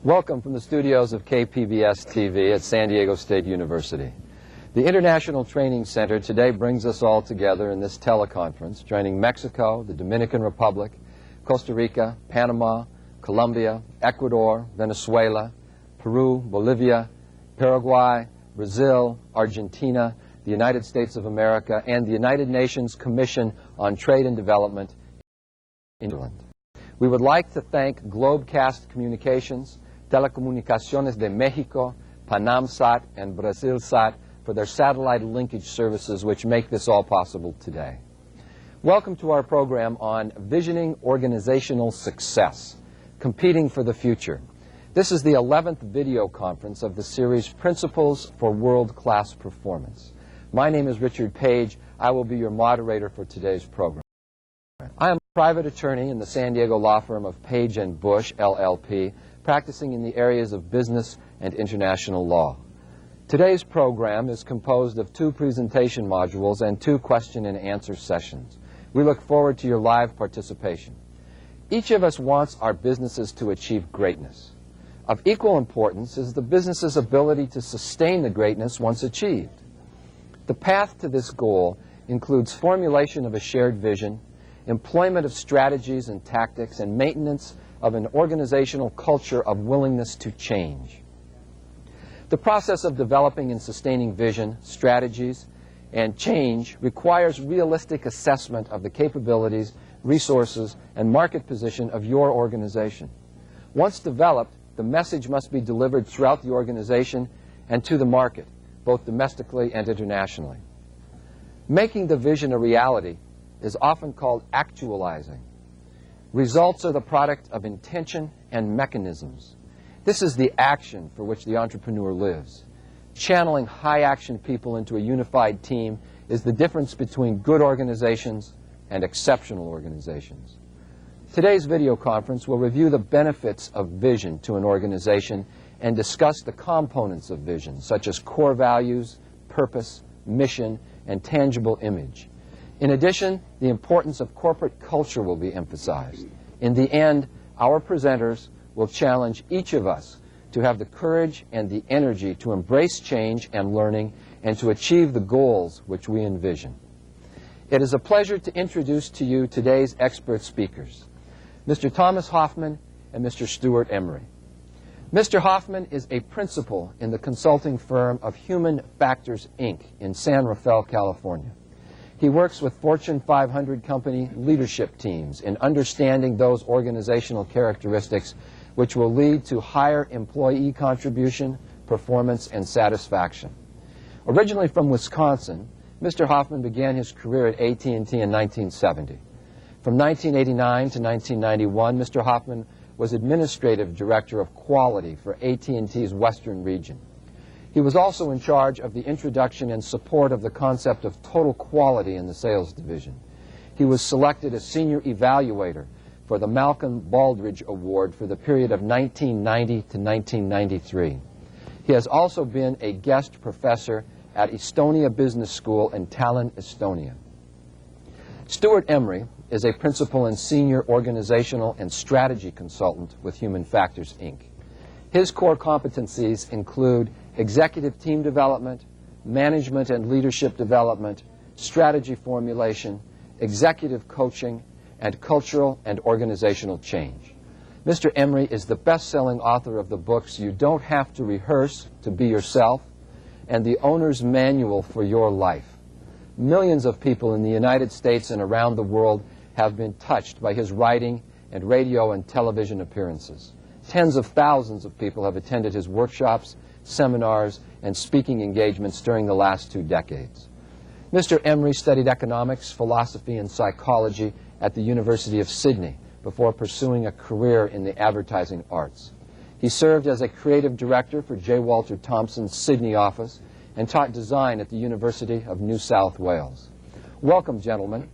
Welcome from the studios of KPBS TV at San Diego State University. The International Training Center today brings us all together in this teleconference, joining Mexico, the Dominican Republic, Costa Rica, Panama, Colombia, Ecuador, Venezuela, Peru, Bolivia, Paraguay, Brazil, Argentina, the United States of America, and the United Nations Commission on Trade and Development in England. We would like to thank Globecast Communications, Telecomunicaciones de Mexico, PanamSat, and BrazilSat for their satellite linkage services which make this all possible today. Welcome to our program on Visioning Organizational Success, Competing for the Future. This is the 11th video conference of the series Principles for World-Class Performance. My name is Richard Page. I will be your moderator for today's program. I am a private attorney in the San Diego law firm of Page & Bush, LLP, practicing in the areas of business and international law. Today's program is composed of 2 presentation modules and 2 question and answer sessions. We look forward to your live participation. Each of us wants our businesses to achieve greatness. Of equal importance is the business's ability to sustain the greatness once achieved. The path to this goal includes formulation of a shared vision, employment of strategies and tactics, and maintenance of an organizational culture of willingness to change. The process of developing and sustaining vision, strategies, and change requires realistic assessment of the capabilities, resources, and market position of your organization. Once developed, the message must be delivered throughout the organization and to the market, both domestically and internationally. Making the vision a reality is often called actualizing. Results are the product of intention and mechanisms. This is the action for which the entrepreneur lives. Channeling high-action people into a unified team is the difference between good organizations and exceptional organizations. Today's video conference will review the benefits of vision to an organization and discuss the components of vision, such as core values, purpose, mission, and tangible image. In addition, the importance of corporate culture will be emphasized. In the end, our presenters will challenge each of us to have the courage and the energy to embrace change and learning and to achieve the goals which we envision. It is a pleasure to introduce to you today's expert speakers, Mr. Thomas Hoffmann and Mr. Stewart Emery. Mr. Hoffmann is a principal in the consulting firm of Human Factors, Inc. in San Rafael, California. He works with Fortune 500 company leadership teams in understanding those organizational characteristics which will lead to higher employee contribution, performance, and satisfaction. Originally from Wisconsin, Mr. Hoffmann began his career at AT&T in 1970. From 1989 to 1991, Mr. Hoffmann was Administrative Director of Quality for AT&T's Western region. He was also in charge of the introduction and support of the concept of total quality in the sales division. He was selected as Senior Evaluator for the Malcolm Baldrige Award for the period of 1990 to 1993. He has also been a guest professor at Estonia Business School in Tallinn, Estonia. Stewart Emery is a principal and senior organizational and strategy consultant with Human Factors, Inc. His core competencies include executive team development, management and leadership development, strategy formulation, executive coaching, and cultural and organizational change. Mr. Emery is the best-selling author of the books You Don't Have to Rehearse to Be Yourself and The Owner's Manual for Your Life. Millions of people in the United States and around the world have been touched by his writing and radio and television appearances. Tens of thousands of people have attended his workshops, seminars, and speaking engagements during the last 2 decades. Mr. Emery studied economics, philosophy, and psychology at the University of Sydney before pursuing a career in the advertising arts. He served as a creative director for J. Walter Thompson's Sydney office and taught design at the University of New South Wales. Welcome, gentlemen.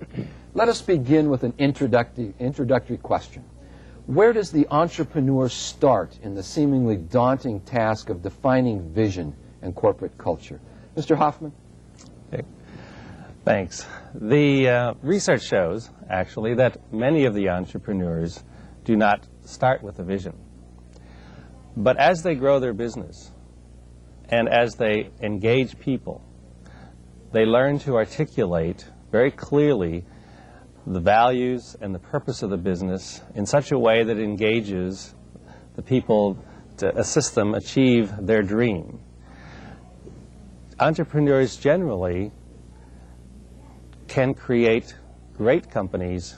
Let us begin with an introductory question. Where does the entrepreneur start in the seemingly daunting task of defining vision and corporate culture? Mr. Hoffmann? Okay. Thanks. The research shows, actually, that many of the entrepreneurs do not start with a vision. But as they grow their business and as they engage people, they learn to articulate very clearly the values and the purpose of the business in such a way that it engages the people to assist them achieve their dream. Entrepreneurs generally can create great companies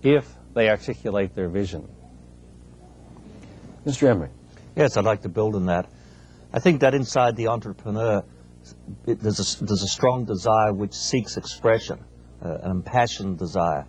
if they articulate their vision. Mr. Emery. Yes, I'd like to build on that. I think that inside the entrepreneur, there's a strong desire which seeks expression, an impassioned desire.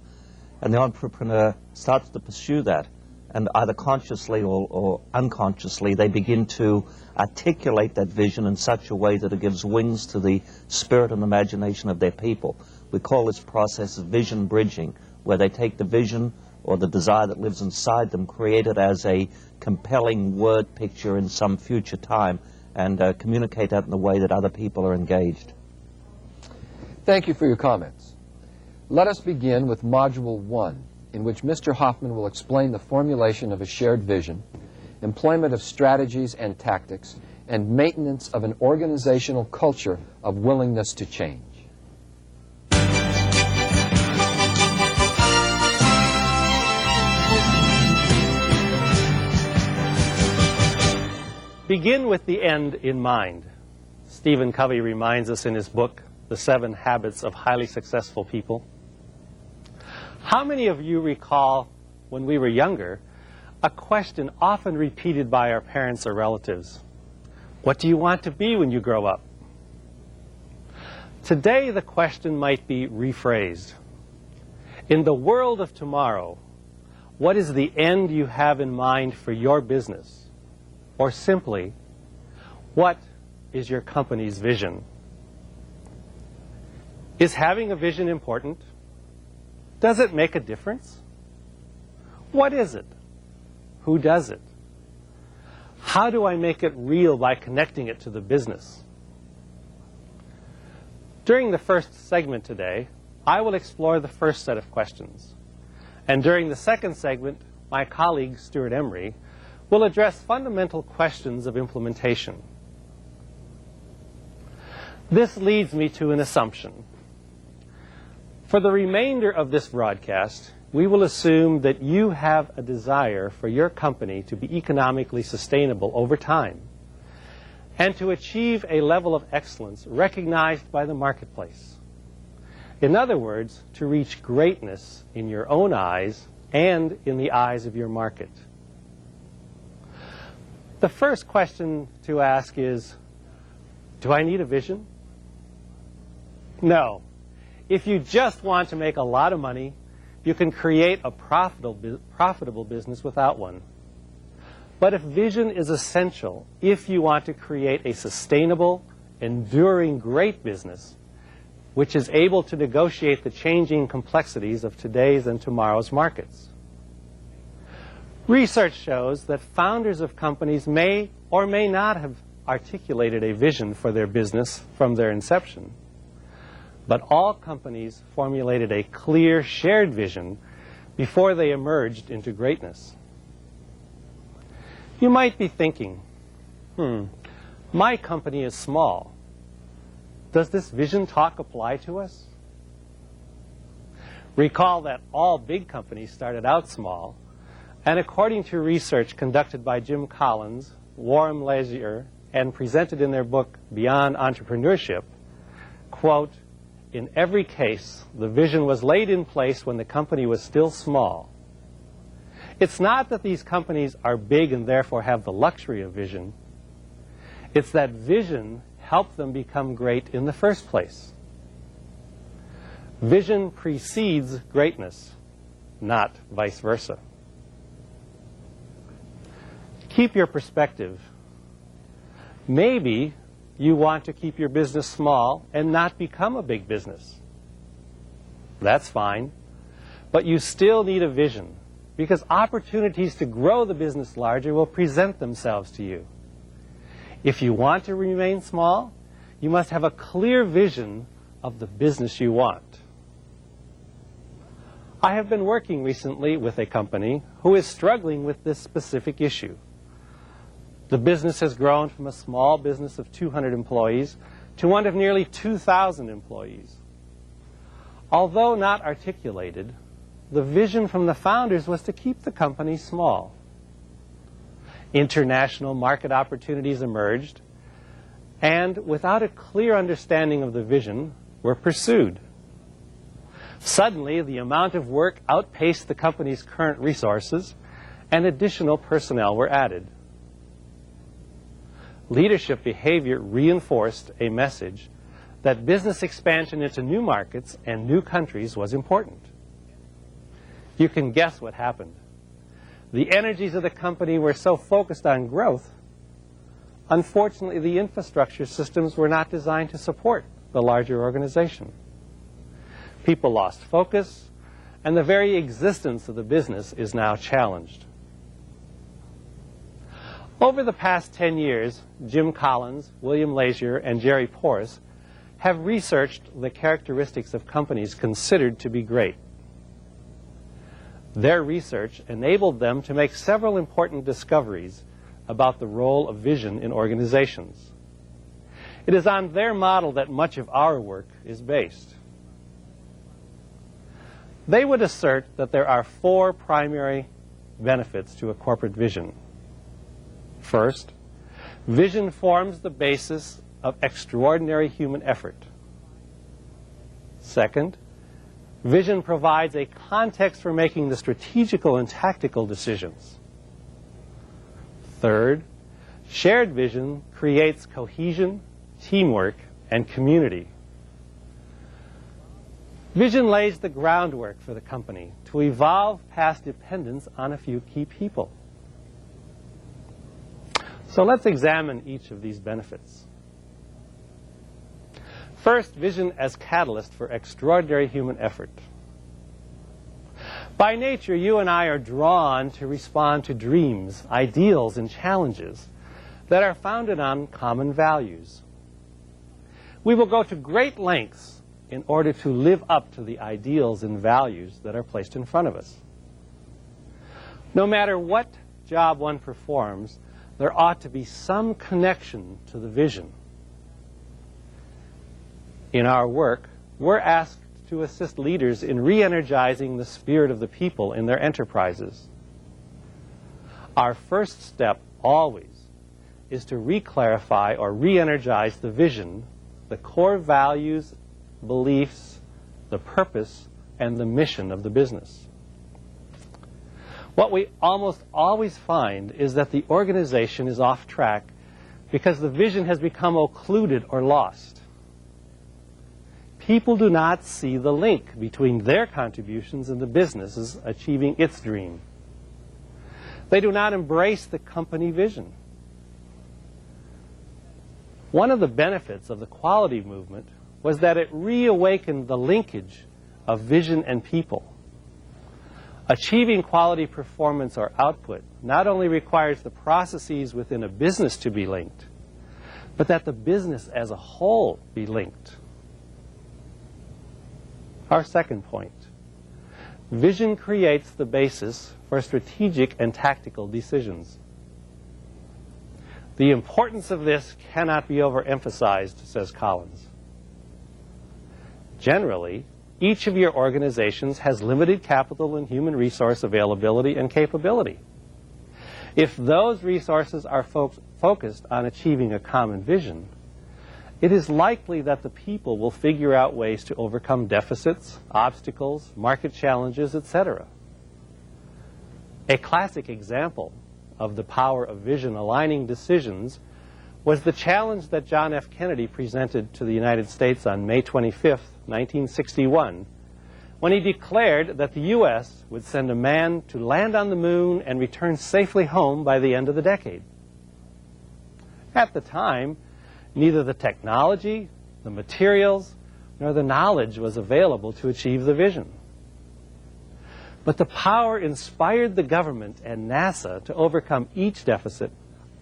And the entrepreneur starts to pursue that, and either consciously or unconsciously, they begin to articulate that vision in such a way that it gives wings to the spirit and imagination of their people. We call this process vision bridging, where they take the vision or the desire that lives inside them, create it as a compelling word picture in some future time, and communicate that in a way that other people are engaged. Thank you for your comments. Let us begin with Module 1, in which Mr. Hoffmann will explain the formulation of a shared vision, employment of strategies and tactics, and maintenance of an organizational culture of willingness to change. Begin with the end in mind. Stephen Covey reminds us in his book, The 7 Habits of Highly Successful People. How many of you recall, when we were younger, a question often repeated by our parents or relatives? What do you want to be when you grow up? Today, the question might be rephrased. In the world of tomorrow, what is the end you have in mind for your business? Or simply, what is your company's vision? Is having a vision important? Does it make a difference? What is it? Who does it? How do I make it real by connecting it to the business? During the first segment today, I will explore the first set of questions. And during the second segment, my colleague, Stewart Emery, will address fundamental questions of implementation. This leads me to an assumption. For the remainder of this broadcast, we will assume that you have a desire for your company to be economically sustainable over time and to achieve a level of excellence recognized by the marketplace. In other words, to reach greatness in your own eyes and in the eyes of your market. The first question to ask is, do I need a vision? No. If you just want to make a lot of money, you can create a profitable business without one. But if vision is essential, if you want to create a sustainable, enduring, great business, which is able to negotiate the changing complexities of today's and tomorrow's markets. Research shows that founders of companies may or may not have articulated a vision for their business from their inception. But all companies formulated a clear, shared vision before they emerged into greatness. You might be thinking, my company is small. Does this vision talk apply to us? Recall that all big companies started out small. And according to research conducted by Jim Collins, Warren Leisure, and presented in their book, Beyond Entrepreneurship, quote, in every case, the vision was laid in place when the company was still small. It's not that these companies are big and therefore have the luxury of vision. It's that vision helped them become great in the first place. Vision precedes greatness, not vice versa. Keep your perspective. Maybe you want to keep your business small and not become a big business. That's fine. But you still need a vision, because opportunities to grow the business larger will present themselves to you. If you want to remain small, you must have a clear vision of the business you want. I have been working recently with a company who is struggling with this specific issue. The business has grown from a small business of 200 employees to one of nearly 2,000 employees. Although not articulated, the vision from the founders was to keep the company small. International market opportunities emerged, and without a clear understanding of the vision, were pursued. Suddenly, the amount of work outpaced the company's current resources, and additional personnel were added. Leadership behavior reinforced a message that business expansion into new markets and new countries was important. You can guess what happened. The energies of the company were so focused on growth, unfortunately, the infrastructure systems were not designed to support the larger organization. People lost focus, and the very existence of the business is now challenged. Over the past 10 years, Jim Collins, William Lazier, and Jerry Porras have researched the characteristics of companies considered to be great. Their research enabled them to make several important discoveries about the role of vision in organizations. It is on their model that much of our work is based. They would assert that there are 4 primary benefits to a corporate vision. First, vision forms the basis of extraordinary human effort. Second, vision provides a context for making the strategical and tactical decisions. Third, shared vision creates cohesion, teamwork, and community. Vision lays the groundwork for the company to evolve past dependence on a few key people. So let's examine each of these benefits. First, vision as catalyst for extraordinary human effort. By nature, you and I are drawn to respond to dreams, ideals, and challenges that are founded on common values. We will go to great lengths in order to live up to the ideals and values that are placed in front of us. No matter what job one performs, there ought to be some connection to the vision. In our work, we're asked to assist leaders in re-energizing the spirit of the people in their enterprises. Our first step always is to re-clarify or re-energize the vision, the core values, beliefs, the purpose, and the mission of the business. What we almost always find is that the organization is off track because the vision has become occluded or lost. People do not see the link between their contributions and the business's achieving its dream. They do not embrace the company vision. One of the benefits of the quality movement was that it reawakened the linkage of vision and people. Achieving quality performance or output not only requires the processes within a business to be linked, but that the business as a whole be linked. Our second point, vision creates the basis for strategic and tactical decisions. The importance of this cannot be overemphasized, says Collins. Generally, each of your organizations has limited capital and human resource availability and capability. If those resources are focused on achieving a common vision, it is likely that the people will figure out ways to overcome deficits, obstacles, market challenges, etc. A classic example of the power of vision aligning decisions was the challenge that John F. Kennedy presented to the United States on May 25, 1961, when he declared that the U.S. would send a man to land on the moon and return safely home by the end of the decade. At the time, neither the technology, the materials, nor the knowledge was available to achieve the vision. But the power inspired the government and NASA to overcome each deficit,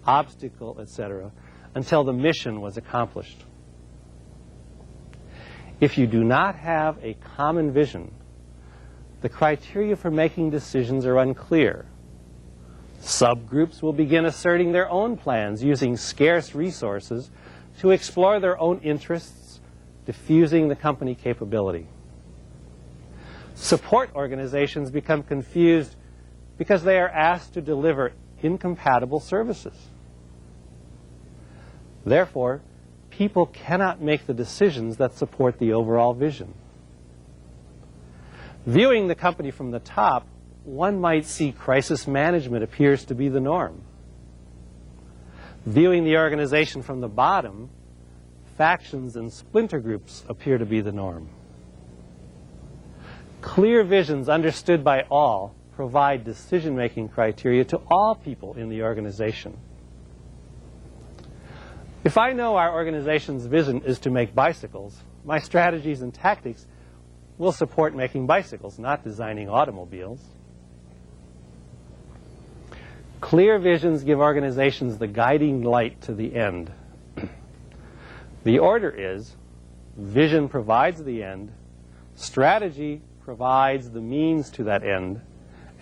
obstacle, etc., until the mission was accomplished. If you do not have a common vision, the criteria for making decisions are unclear. Subgroups will begin asserting their own plans using scarce resources to explore their own interests, diffusing the company capability. Support organizations become confused because they are asked to deliver incompatible services. Therefore, people cannot make the decisions that support the overall vision. Viewing the company from the top, one might see crisis management appears to be the norm. Viewing the organization from the bottom, factions and splinter groups appear to be the norm. Clear visions understood by all provide decision-making criteria to all people in the organization. If I know our organization's vision is to make bicycles, my strategies and tactics will support making bicycles, not designing automobiles. Clear visions give organizations the guiding light to the end. The order is, vision provides the end, strategy provides the means to that end,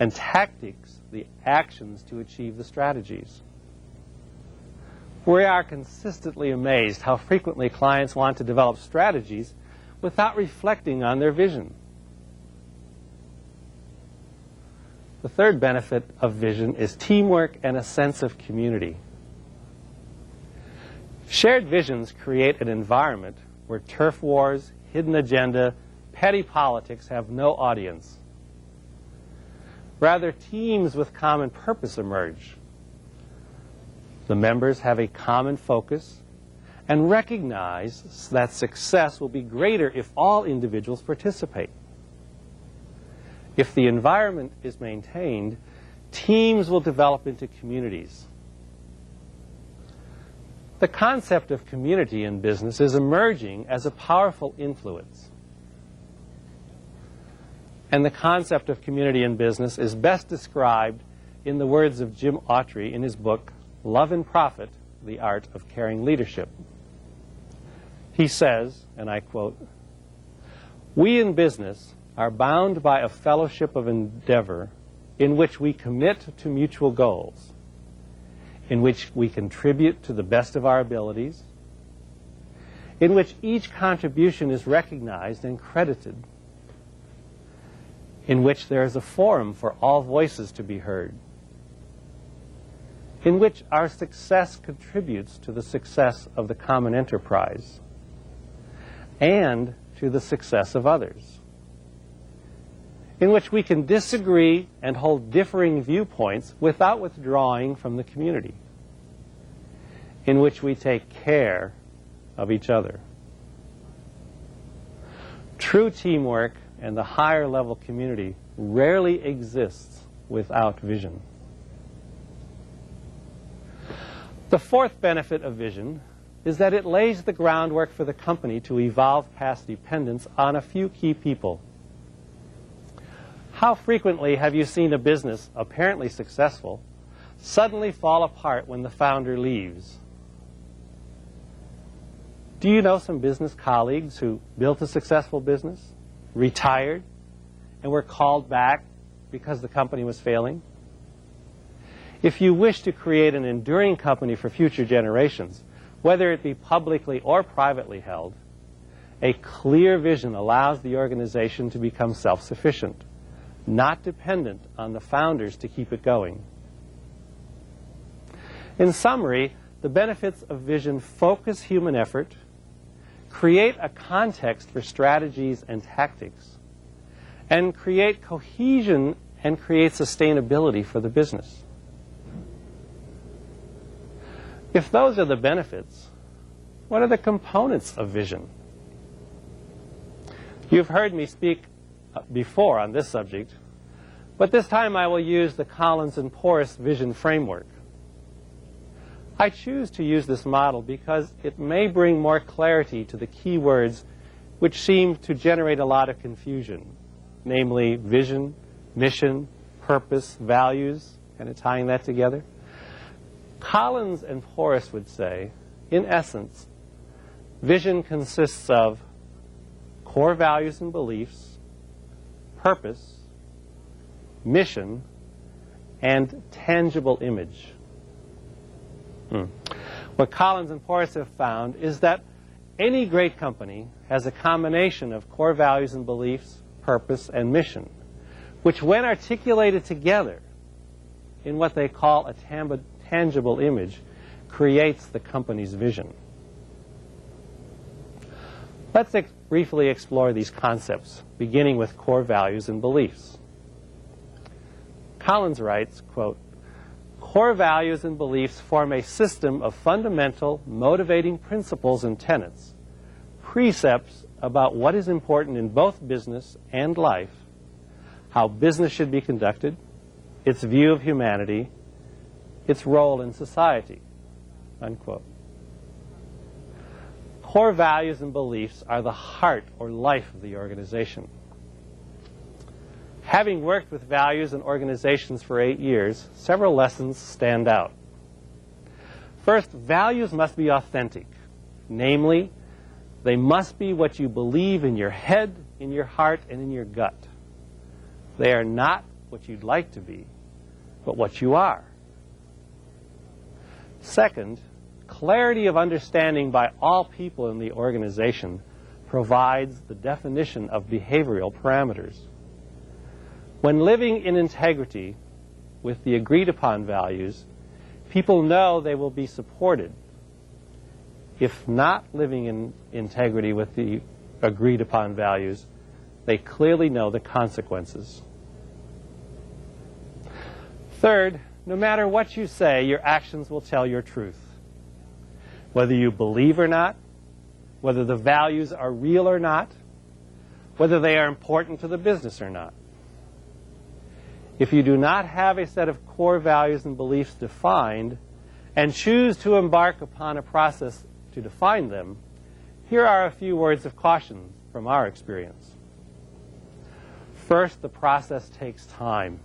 and tactics the actions to achieve the strategies. We are consistently amazed how frequently clients want to develop strategies without reflecting on their vision. The third benefit of vision is teamwork and a sense of community. Shared visions create an environment where turf wars, hidden agenda, petty politics have no audience. Rather, teams with common purpose emerge. The members have a common focus and recognize that success will be greater if all individuals participate. If the environment is maintained, teams will develop into communities. The concept of community in business is emerging as a powerful influence. And the concept of community in business is best described in the words of Jim Autry in his book, Love and Profit, The Art of Caring Leadership. He says, and I quote, "We in business are bound by a fellowship of endeavor in which we commit to mutual goals, in which we contribute to the best of our abilities, in which each contribution is recognized and credited, in which there is a forum for all voices to be heard, in which our success contributes to the success of the common enterprise and to the success of others, in which we can disagree and hold differing viewpoints without withdrawing from the community, in which we take care of each other." True teamwork and the higher level community rarely exists without vision. The fourth benefit of vision is that it lays the groundwork for the company to evolve past dependence on a few key people. How frequently have you seen a business, apparently successful, suddenly fall apart when the founder leaves? Do you know some business colleagues who built a successful business, retired, and were called back because the company was failing? If you wish to create an enduring company for future generations, whether it be publicly or privately held, a clear vision allows the organization to become self-sufficient, not dependent on the founders to keep it going. In summary, the benefits of vision focus human effort, create a context for strategies and tactics, and create cohesion and create sustainability for the business. If those are the benefits, what are the components of vision? You've heard me speak before on this subject, but this time I will use the Collins and Porras vision framework. I choose to use this model because it may bring more clarity to the key words which seem to generate a lot of confusion, namely vision, mission, purpose, values, kind of tying that together. Collins and Porras would say, in essence, vision consists of core values and beliefs, purpose, mission, and tangible image. What Collins and Porras have found is that any great company has a combination of core values and beliefs, purpose, and mission, which when articulated together in what they call a tangible image, creates the company's vision. Let's briefly explore these concepts, beginning with core values and beliefs. Collins writes, quote, "Core values and beliefs form a system of fundamental, motivating principles and tenets, precepts about what is important in both business and life, how business should be conducted, its view of humanity, its role in society," unquote. Core values and beliefs are the heart or life of the organization. Having worked with values and organizations for 8 years, several lessons stand out. First, values must be authentic. Namely, they must be what you believe in your head, in your heart, and in your gut. They are not what you'd like to be, but what you are. Second, clarity of understanding by all people in the organization provides the definition of behavioral parameters. When living in integrity with the agreed upon values, people know they will be supported. If not living in integrity with the agreed upon values, they clearly know the consequences. Third, no matter what you say, your actions will tell your truth. Whether you believe or not, whether the values are real or not, whether they are important to the business or not. If you do not have a set of core values and beliefs defined and choose to embark upon a process to define them, here are a few words of caution from our experience. First, the process takes time.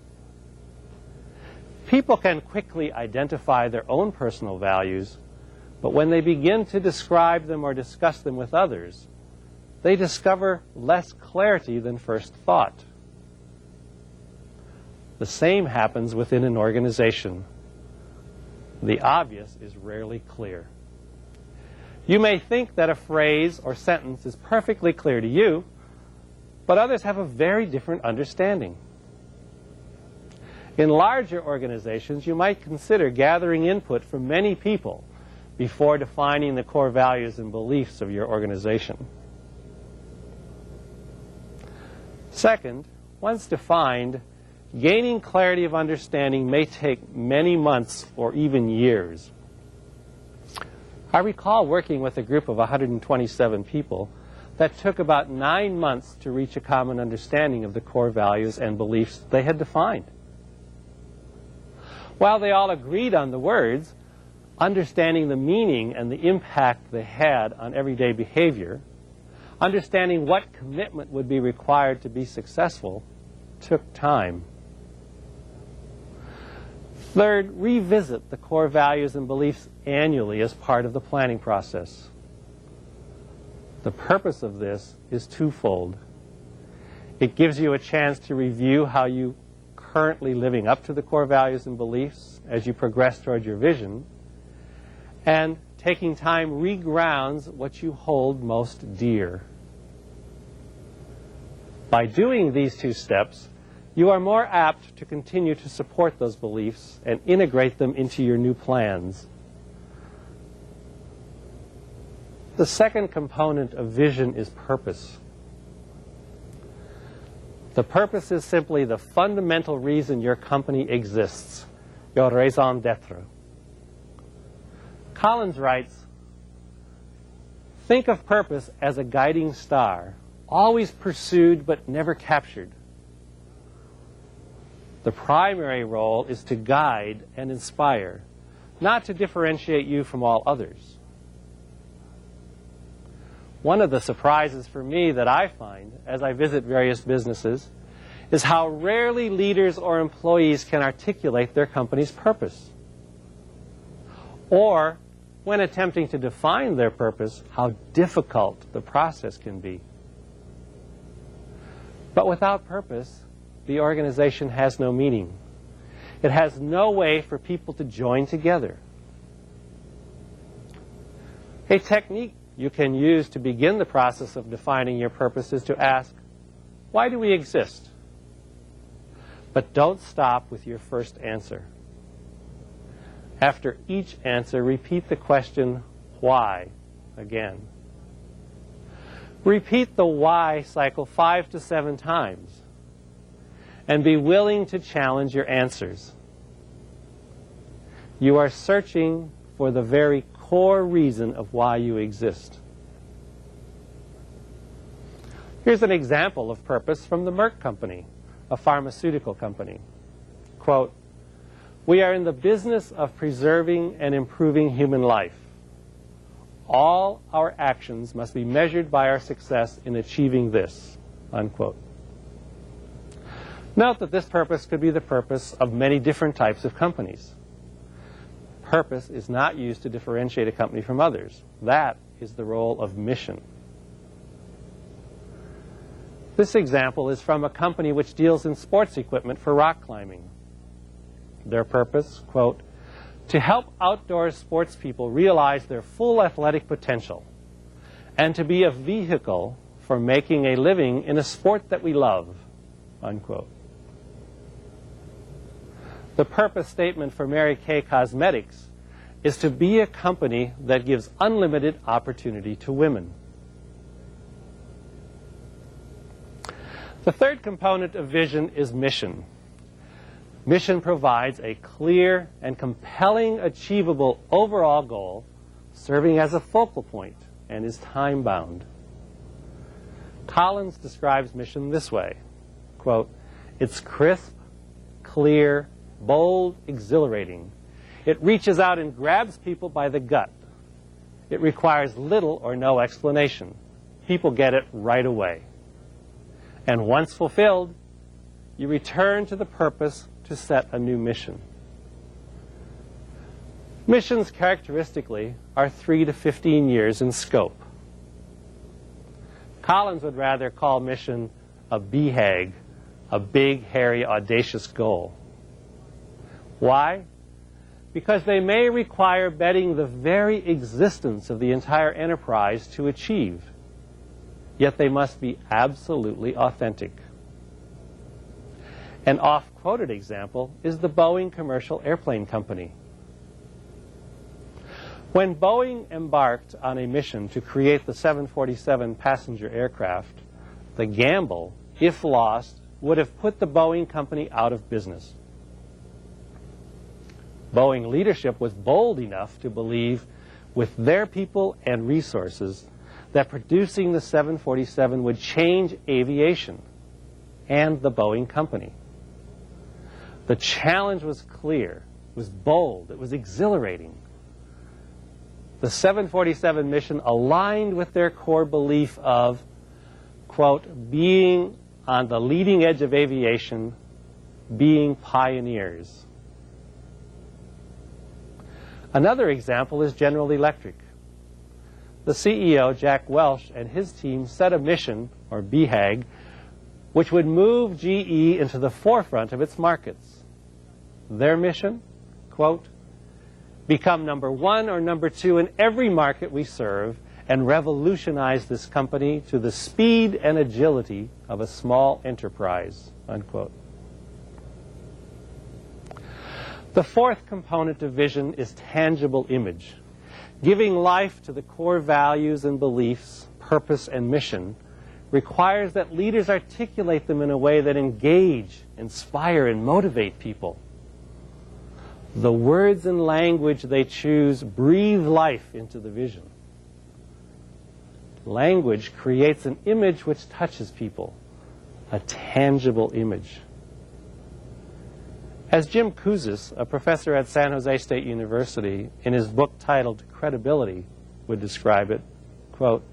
People can quickly identify their own personal values, but when they begin to describe them or discuss them with others, they discover less clarity than first thought. The same happens within an organization. The obvious is rarely clear. You may think that a phrase or sentence is perfectly clear to you, but others have a very different understanding. In larger organizations, you might consider gathering input from many people before defining the core values and beliefs of your organization. Second, once defined, gaining clarity of understanding may take many months or even years. I recall working with a group of 127 people that took about 9 months to reach a common understanding of the core values and beliefs they had defined. While they all agreed on the words, understanding the meaning and the impact they had on everyday behavior, understanding what commitment would be required to be successful, took time. Third, revisit the core values and beliefs annually as part of the planning process. The purpose of this is twofold. It gives you a chance to review how you currently living up to the core values and beliefs as you progress toward your vision, and taking time regrounds what you hold most dear. By doing these two steps, you are more apt to continue to support those beliefs and integrate them into your new plans. The second component of vision is purpose. The purpose is simply the fundamental reason your company exists, your raison d'être. Collins writes, "Think of purpose as a guiding star, always pursued but never captured. The primary role is to guide and inspire, not to differentiate you from all others." One of the surprises for me that I find as I visit various businesses is how rarely leaders or employees can articulate their company's purpose. Or, when attempting to define their purpose, how difficult the process can be. But without purpose, the organization has no meaning. It has no way for people to join together. A technique you can use to begin the process of defining your purpose is to ask, why do we exist? But don't stop with your first answer. After each answer, repeat the question, why, again. Repeat the why cycle 5 to 7 times, and be willing to challenge your answers. You are searching for the very core reason of why you exist. Here's an example of purpose from the Merck Company, a pharmaceutical company. Quote, "We are in the business of preserving and improving human life. All our actions must be measured by our success in achieving this." Unquote. Note that this purpose could be the purpose of many different types of companies. Purpose is not used to differentiate a company from others. That is the role of mission. This example is from a company which deals in sports equipment for rock climbing. Their purpose, quote, "To help outdoor sports people realize their full athletic potential and to be a vehicle for making a living in a sport that we love," unquote. The purpose statement for Mary Kay Cosmetics is to be a company that gives unlimited opportunity to women. The third component of vision is mission. Mission provides a clear and compelling, achievable overall goal, serving as a focal point and is time-bound. Collins describes mission this way, quote, "It's crisp, clear, bold, exhilarating. It reaches out and grabs people by the gut. It requires little or no explanation. People get it right away. And once fulfilled, you return to the purpose to set a new mission." Missions characteristically are 3 to 15 years in scope. Collins would rather call mission a BHAG, a big, hairy, audacious goal. Why? Because they may require betting the very existence of the entire enterprise to achieve, yet they must be absolutely authentic. An oft-quoted example is the Boeing Commercial Airplane Company. When Boeing embarked on a mission to create the 747 passenger aircraft, the gamble, if lost, would have put the Boeing company out of business. Boeing leadership was bold enough to believe, with their people and resources, that producing the 747 would change aviation and the Boeing company. The challenge was clear, it was bold, it was exhilarating. The 747 mission aligned with their core belief of, quote, "being on the leading edge of aviation, being pioneers." Another example is General Electric. The CEO, Jack Welch, and his team set a mission, or BHAG, which would move GE into the forefront of its markets. Their mission, quote, "Become number 1 or number 2 in every market we serve and revolutionize this company to the speed and agility of a small enterprise," unquote. The fourth component of vision is tangible image. Giving life to the core values and beliefs, purpose and mission, requires that leaders articulate them in a way that engage, inspire, and motivate people. The words and language they choose breathe life into the vision. Language creates an image which touches people, a tangible image. As Jim Kouzes, a professor at San Jose State University, in his book titled Credibility, would describe it, quote,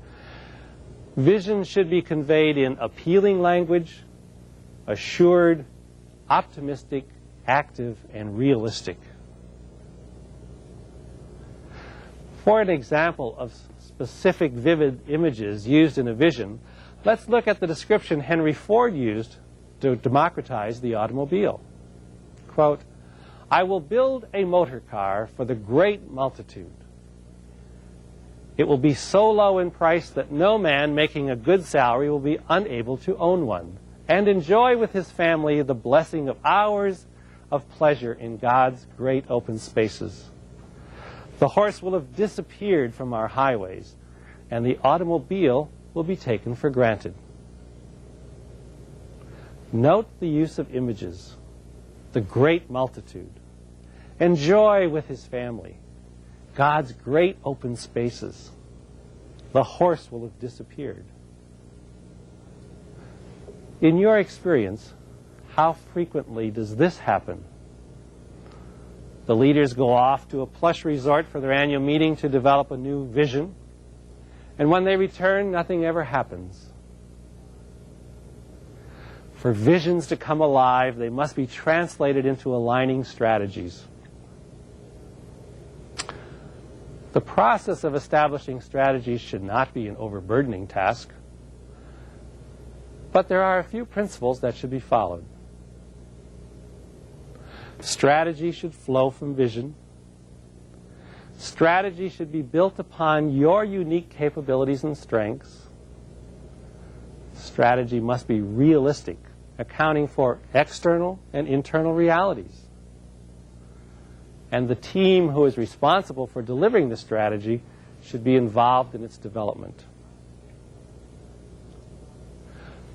"Vision should be conveyed in appealing language, assured, optimistic, active, and realistic." For an example of specific vivid images used in a vision, let's look at the description Henry Ford used to democratize the automobile. Quote, I will build a motor car for the great multitude. It will be so low in price that no man making a good salary will be unable to own one, and enjoy with his family the blessing of hours of pleasure in God's great open spaces. The horse will have disappeared from our highways, and the automobile will be taken for granted. Note the use of images. The great multitude. Enjoy with his family. God's great open spaces. The horse will have disappeared. In your experience, how frequently does this happen? The leaders go off to a plush resort for their annual meeting to develop a new vision, and when they return, nothing ever happens. For visions to come alive, they must be translated into aligning strategies. The process of establishing strategies should not be an overburdening task, but there are a few principles that should be followed. Strategy should flow from vision. Strategy should be built upon your unique capabilities and strengths. Strategy must be realistic, accounting for external and internal realities. And the team who is responsible for delivering the strategy should be involved in its development.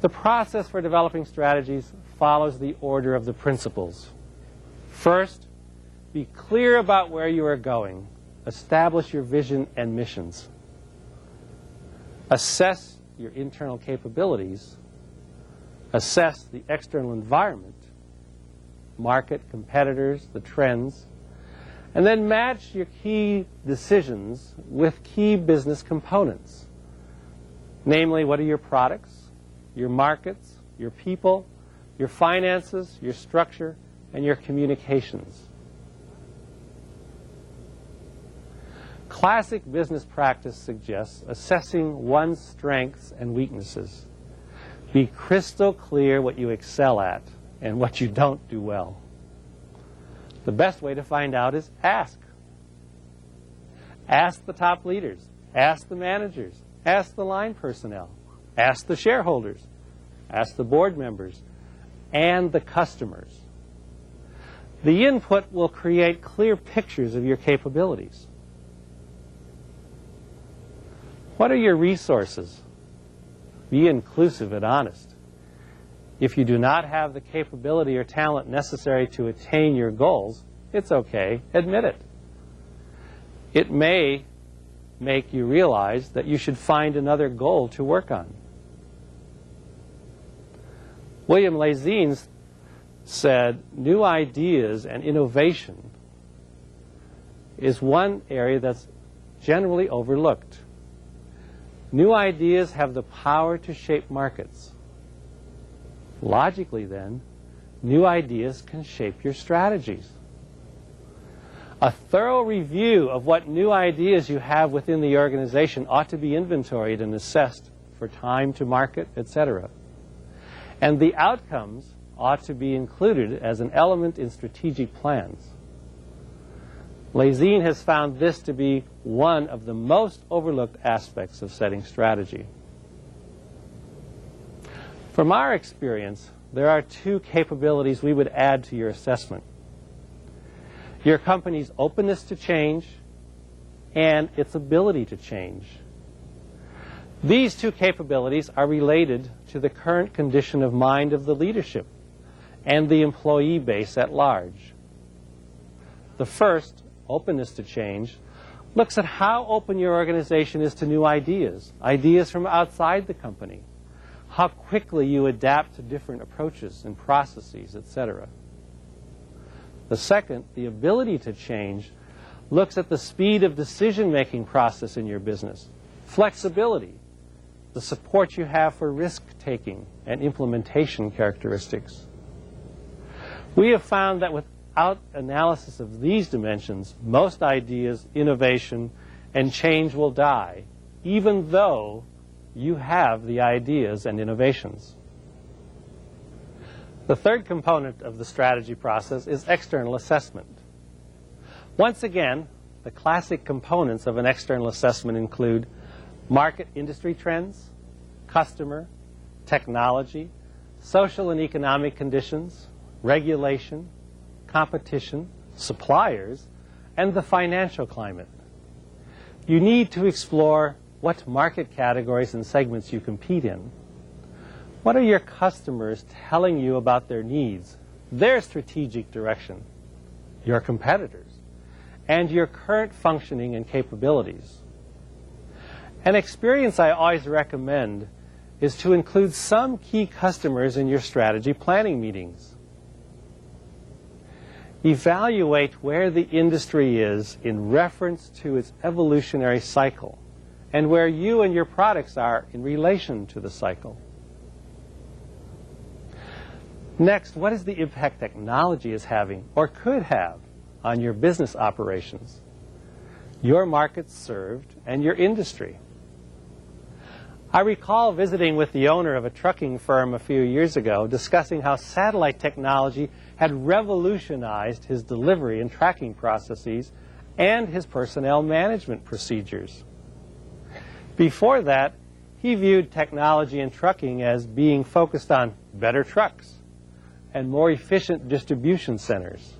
The process for developing strategies follows the order of the principles. First, be clear about where you are going. Establish your vision and missions. Assess your internal capabilities. Assess the external environment, market, competitors, the trends, and then match your key decisions with key business components. Namely, what are your products, your markets, your people, your finances, your structure, and your communications. Classic business practice suggests assessing one's strengths and weaknesses. Be crystal clear what you excel at and what you don't do well. The best way to find out is ask. Ask the top leaders. Ask the managers. Ask the line personnel. Ask the shareholders. Ask the board members and the customers. The input will create clear pictures of your capabilities. What are your resources? Be inclusive and honest. If you do not have the capability or talent necessary to attain your goals, it's okay. Admit it. It may make you realize that you should find another goal to work on. William Lazine said, new ideas and innovation is one area that's generally overlooked. New ideas have the power to shape markets. Logically, then, new ideas can shape your strategies. A thorough review of what new ideas you have within the organization ought to be inventoried and assessed for time to market, etc. And the outcomes ought to be included as an element in strategic plans. Lazine has found this to be one of the most overlooked aspects of setting strategy. From our experience, there are two capabilities we would add to your assessment. Your company's openness to change and its ability to change. These two capabilities are related to the current condition of mind of the leadership and the employee base at large. The first, openness to change, looks at how open your organization is to new ideas, ideas from outside the company, how quickly you adapt to different approaches and processes, etc. The second, the ability to change, looks at the speed of decision-making process in your business, flexibility, the support you have for risk-taking and implementation characteristics. We have found that without analysis of these dimensions, most ideas, innovation, and change will die, even though you have the ideas and innovations. The third component of the strategy process is external assessment. Once again, the classic components of an external assessment include market industry trends, customer, technology, social and economic conditions, regulation, competition, suppliers, and the financial climate. You need to explore what market categories and segments you compete in. What are your customers telling you about their needs, their strategic direction, your competitors, and your current functioning and capabilities? An experience I always recommend is to include some key customers in your strategy planning meetings. Evaluate where the industry is in reference to its evolutionary cycle and where you and your products are in relation to the cycle. Next, what is the impact technology is having or could have on your business operations, your markets served, and your industry? I recall visiting with the owner of a trucking firm a few years ago, discussing how satellite technology had revolutionized his delivery and tracking processes and his personnel management procedures. Before that, he viewed technology in trucking as being focused on better trucks and more efficient distribution centers.